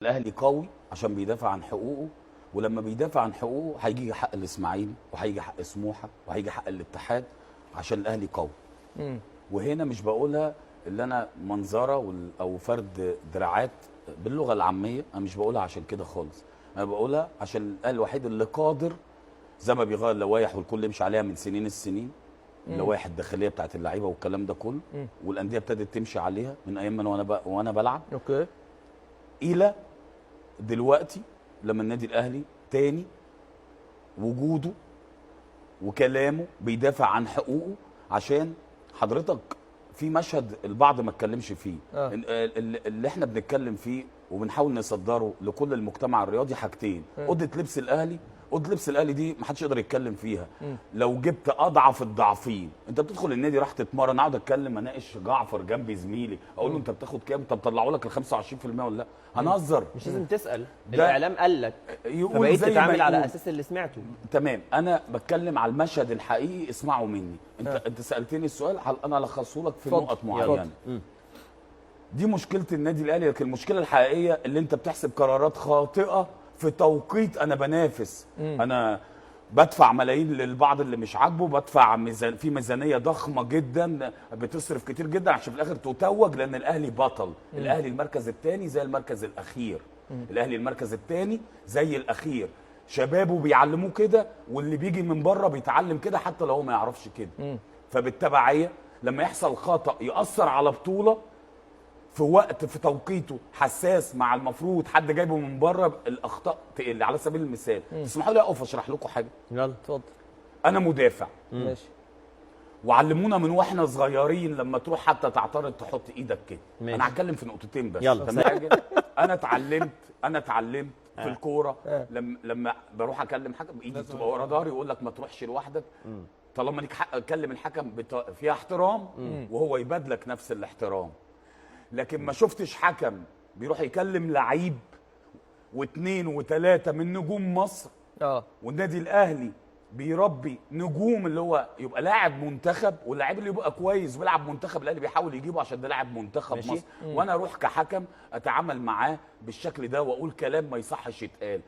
الاهلي قوي عشان بيدافع عن حقوقه، ولما بيدافع عن حقوقه هيجي حق الاسماعيلي وهيجي حق سموحه وهيجي حق الاتحاد عشان الاهلي قوي. وهنا مش بقولها اللي انا منظره او فرد دراعات باللغه العاميه، انا مش بقولها عشان كده خالص، انا بقولها عشان الاهلي الوحيد اللي قادر زي ما بيغير لوائح والكل يمشي عليها من سنين السنين، اللوائح الداخليه بتاعت اللعيبه والكلام ده كله، والانديه ابتدت تمشي عليها من ايام ما وانا بلعب اوكي الى دلوقتي لما النادي الاهلي تاني وجوده وكلامه بيدافع عن حقوقه. عشان حضرتك في مشهد البعض ما اتكلمش فيه، اللي احنا بنتكلم فيه وبنحاول نصدره لكل المجتمع الرياضي حاجتين. اوضه لبس الاهلي، اوضه لبس الاهلي دي ما حدش يقدر يتكلم فيها. لو جبت اضعف الضعفين، انت بتدخل النادي راح تتمرن، اقعد اتكلم اناقش جعفر جنبي زميلي اقول له انت بتاخد كام؟ طب طلعوا لك ال 25% ولا لا؟ هنهزر؟ مش لازم تسال، الاعلام قال لك يقول فبقيت زي تتعامل ما على يقول. اساس اللي سمعته. تمام، انا بتكلم على المشهد الحقيقي، اسمعوا مني. انت سالتني السؤال، انا الخصه لك في نقط معينه. دي مشكله النادي الاهلي، لكن المشكله الحقيقيه اللي انت بتحسب قرارات خاطئه في توقيت انا بنافس. انا بدفع ملايين للبعض اللي مش عاجبه، بدفع في ميزانيه ضخمه جدا، بتصرف كتير جدا عشان في الاخر تتوج، لان الاهلي بطل. الاهلي المركز الثاني زي المركز الاخير. الاهلي المركز الثاني زي الاخير، شبابه بيعلموه كده، واللي بيجي من بره بيتعلم كده حتى لو هو ما يعرفش كده. فبالتبعيه لما يحصل خطأ يأثر على بطوله في وقت في توقيته حساس، مع المفروض حد جايبه من بره، الاخطاء تقل. على سبيل المثال تسمحوا لي اقف اشرح لكم حاجه؟ يلا اتفضل. انا مدافع ماشي. وعلمونا من واحنا صغيرين لما تروح حتى تعترض تحط ايدك كده. انا هتكلم في نقطتين بس. يلا. انا اتعلمت في الكوره لما بروح اكلم حكم بايدي تبقى ورا ظهري يقول لك ما تروحش لوحدك، طالما ليك حق تكلم الحكم فيها احترام وهو يبادلك نفس الاحترام. لكن ما شفتش حكم بيروح يكلم لعيب واثنين وثلاثه من نجوم مصر. والنادي الاهلي بيربي نجوم، اللي هو يبقى لاعب منتخب، واللاعب اللي يبقى كويس ويلعب منتخب الاهلي بيحاول يجيبه عشان ده لاعب منتخب مصر. وانا اروح كحكم اتعامل معاه بالشكل ده واقول كلام ما يصحش يتقال.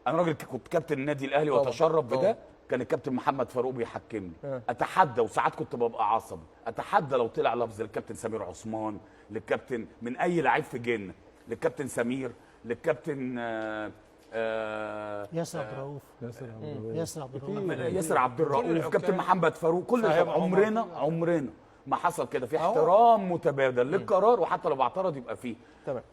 انا راجل كنت كابتن النادي الاهلي واتشرف بده، كان الكابتن محمد فاروق بيحكمني. اتحدى، وساعات كنت ببقى عصبي، اتحدى لو طلع لفظ للكابتن سمير عثمان، للكابتن من اي لعيب في جنة، للكابتن سمير، للكابتن ياسر عبد الرؤوف، كابتن محمد فاروق، كل عمرنا ما حصل كده، في احترام متبادل للقرار، وحتى لو بعترض يبقى فيه. تمام.